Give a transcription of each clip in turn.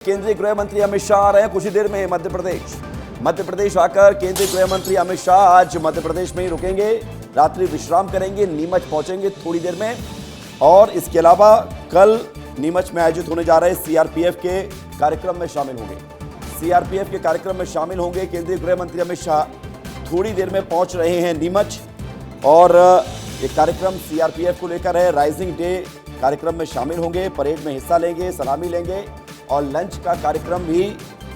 केंद्रीय गृह मंत्री अमित शाह आ रहे हैं कुछ ही देर में मध्य प्रदेश आकर केंद्रीय गृह मंत्री अमित शाह आज मध्य प्रदेश में ही रुकेंगे, रात्रि विश्राम करेंगे, नीमच पहुंचेंगे थोड़ी देर में। और इसके अलावा कल नीमच में आयोजित होने जा रहे सीआरपीएफ के कार्यक्रम में शामिल होंगे केंद्रीय गृह मंत्री अमित शाह थोड़ी देर में पहुंच रहे हैं नीमच। और ये कार्यक्रम सीआरपीएफ को लेकर है, राइजिंग डे कार्यक्रम में शामिल होंगे, परेड में हिस्सा लेंगे, सलामी लेंगे और लंच का कार्यक्रम भी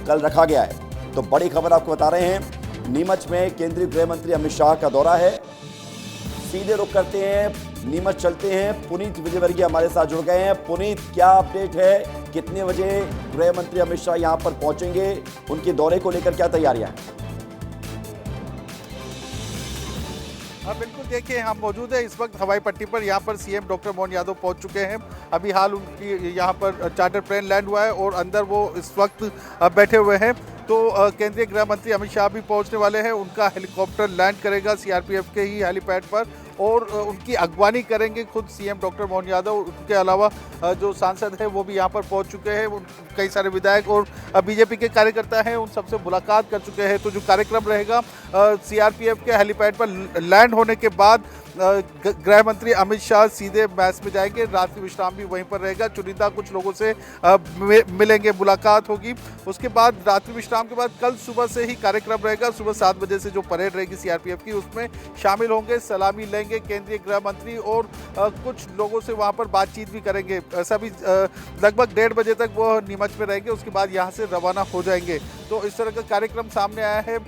कल रखा गया है। तो बड़ी खबर आपको बता रहे हैं, नीमच में केंद्रीय गृह मंत्री अमित शाह का दौरा है। सीधे रुख करते हैं, नीमच चलते हैं। पुनीत विजयवर्गीय हमारे साथ जुड़ गए हैं। पुनीत, क्या अपडेट है, कितने बजे गृह मंत्री अमित शाह यहां पर पहुंचेंगे, उनके दौरे को लेकर क्या तैयारियां हैं? हाँ बिल्कुल, देखिए हम मौजूद है इस वक्त हवाई पट्टी पर। यहाँ पर सीएम डॉक्टर मोहन यादव पहुँच चुके हैं। अभी हाल उनकी यहाँ पर चार्टर प्लेन लैंड हुआ है और अंदर वो इस वक्त बैठे हुए हैं। तो केंद्रीय गृह मंत्री अमित शाह भी पहुँचने वाले हैं। उनका हेलीकॉप्टर लैंड करेगा सीआरपीएफ के ही हेलीपैड पर और उनकी अगवानी करेंगे खुद सीएम डॉक्टर मोहन यादव। उनके अलावा जो सांसद हैं वो भी यहाँ पर पहुँच चुके हैं। कई सारे विधायक और बीजेपी के कार्यकर्ता हैं, उन सबसे मुलाकात कर चुके हैं। तो जो कार्यक्रम रहेगा सीआरपीएफ के हेलीपैड पर लैंड होने के बाद गृह मंत्री अमित शाह सीधे मैस में जाएंगे। रात्रि विश्राम भी वहीं पर रहेगा। चुनिंदा कुछ लोगों से मिलेंगे, मुलाकात होगी। उसके बाद रात्रि विश्राम के बाद कल सुबह से ही कार्यक्रम रहेगा। सुबह 7 बजे से जो परेड रहेगी सीआरपीएफ की, उसमें शामिल होंगे, सलामी लेंगे केंद्रीय गृह मंत्री और कुछ लोगों से वहां पर बातचीत भी करेंगे। सभी लगभग 1:30 बजे तक वो नीमच में रहेंगे। उसके बाद यहाँ से रवाना हो जाएंगे। तो इस तरह का कार्यक्रम सामने आया है।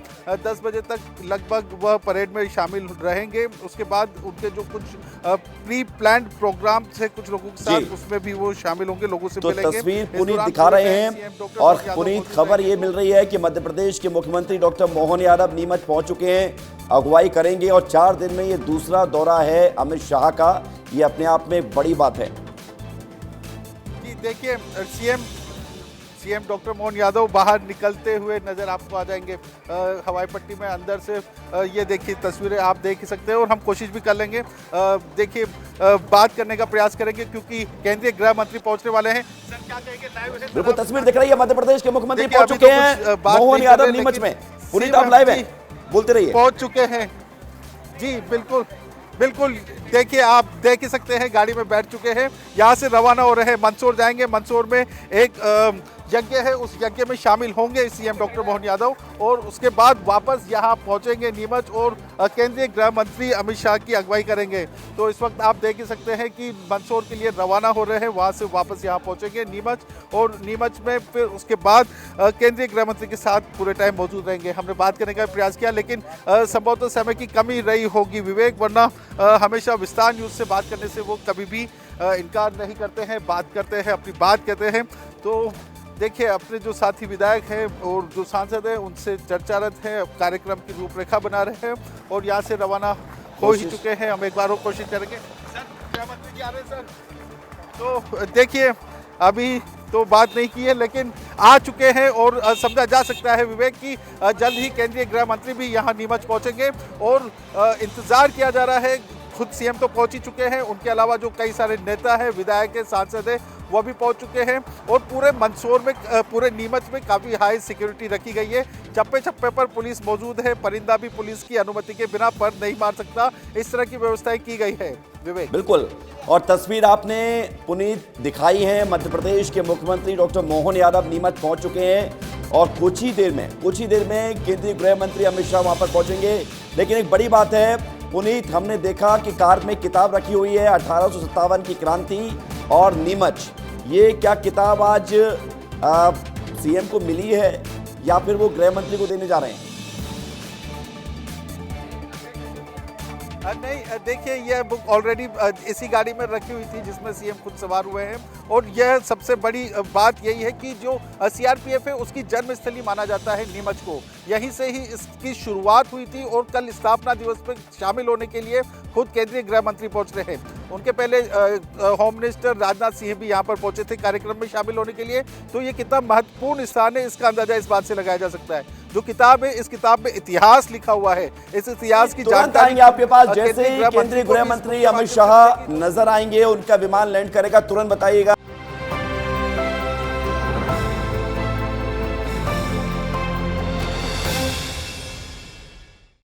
10 बजे तक लगभग वह परेड में शामिल रहेंगे। उसके बाद उनके जो कुछ प्री प्लान्ड प्रोग्राम थे कुछ लोगों के साथ, उसमें भी वो शामिल होंगे, लोगों से मिलेंगे। तस्वीर पुनीत दिखा रहे हैं। और पुनीत, खबर ये मिल रही है कि मध्य प्रदेश के मुख्यमंत्री डॉक्टर मोहन यादव नीमच पहुंच चुके हैं, अगुवाई करेंगे और 4 दिन में ये दूसरा दौरा है अमित शाह का। ये अपने आप में बड़ी बात है। जी देखिए, सीएम डॉक्टर मोहन यादव बाहर निकलते हुए नजर आपको आ जाएंगे हवाई पट्टी में अंदर से। ये देखिए तस्वीरें आप देख ही सकते हैं और हम कोशिश भी कर लेंगे, देखिए बात करने का प्रयास करेंगे क्योंकि केंद्रीय गृह मंत्री पहुंचने वाले हैं। सर क्या कहेंगे? लाइव बिल्कुल तस्वीर दिख रही है, मध्य प्रदेश के मुख्यमंत्री पहुंच चुके हैं मोहन यादव नीमच में। पुनीत आप लाइव हैं, बोलते रहिए। पहुंच चुके हैं जी, बिल्कुल बिल्कुल। देखिए आप देख ही सकते हैं, गाड़ी में बैठ चुके हैं, यहाँ से रवाना हो रहे हैं। मंदसौर जाएंगे। मंदसौर में एक यज्ञ है, उस यज्ञ में शामिल होंगे सीएम डॉक्टर मोहन यादव और उसके बाद वापस यहाँ पहुँचेंगे नीमच और केंद्रीय गृह मंत्री अमित शाह की अगुवाई करेंगे। तो इस वक्त आप देख ही सकते हैं कि मंदसौर के लिए रवाना हो रहे हैं, वहाँ से वापस यहाँ पहुँचेंगे नीमच और नीमच में फिर उसके बाद केंद्रीय गृह मंत्री के साथ पूरे टाइम मौजूद रहेंगे। हमने बात करने का प्रयास किया लेकिन संभवतः समय की कमी रही होगी विवेक, वरना हमेशा विस्तार न्यूज़ से बात करने से वो कभी भी इनकार नहीं करते हैं, बात करते हैं, अपनी बात कहते हैं। तो देखिए अपने जो साथी विधायक हैं और जो सांसद हैं उनसे चर्चारत हैं, कार्यक्रम की रूपरेखा बना रहे हैं और यहाँ से रवाना हो ही चुके हैं। हम एक बार और कोशिश करेंगे। सर गृह मंत्री जी आ रहे हैं सर। तो देखिए अभी तो बात नहीं की है लेकिन आ चुके हैं और समझा जा सकता है विवेक की जल्द ही केंद्रीय गृह मंत्री भी यहाँ नीमच पहुँचेंगे और इंतज़ार किया जा रहा है। खुद सीएम तो पहुंच ही चुके हैं, उनके अलावा जो कई सारे नेता हैं, विधायक हैं, सांसद हैं, वो भी पहुंच चुके हैं और पूरे मंदसौर में, पूरे नीमच में काफ़ी हाई सिक्योरिटी रखी गई है। चप्पे चप्पे पर पुलिस मौजूद है, परिंदा भी पुलिस की अनुमति के बिना पर नहीं मार सकता, इस तरह की व्यवस्थाएं की गई है विवेक। बिल्कुल, और तस्वीर आपने पुनीत दिखाई है, मध्य प्रदेश के मुख्यमंत्री डॉक्टर मोहन यादव नीमच पहुंच चुके हैं और कुछ ही देर में केंद्रीय गृह मंत्री अमित शाह वहां पर पहुंचेंगे। लेकिन एक बड़ी बात है पुनीत, हमने देखा कि कार में किताब रखी हुई है 1857 की क्रांति और नीमच। ये क्या किताब आज सीएम को मिली है या फिर वो गृह मंत्री को देने जा रहे हैं? नहीं, देखिए यह बुक ऑलरेडी इसी गाड़ी में रखी हुई थी जिसमें सीएम खुद सवार हुए हैं और यह सबसे बड़ी बात यही है कि जो सीआरपीएफ है उसकी जन्मस्थली माना जाता है नीमच को। यहीं से ही इसकी शुरुआत हुई थी और कल स्थापना दिवस पर शामिल होने के लिए खुद केंद्रीय गृह मंत्री पहुंच रहे हैं। उनके पहले होम मिनिस्टर राजनाथ सिंह भी यहाँ पर पहुंचे थे कार्यक्रम में शामिल होने के लिए। तो ये कितना महत्वपूर्ण स्थान है इसका अंदाजा इस बात से लगाया जा सकता है। जो किताब है, इस किताब में इतिहास लिखा हुआ है, इस इतिहास की जानकारी आपके पास जैसे ही केंद्रीय गृह मंत्री अमित शाह नजर आएंगे, उनका विमान लैंड करेगा, तुरंत बताइएगा।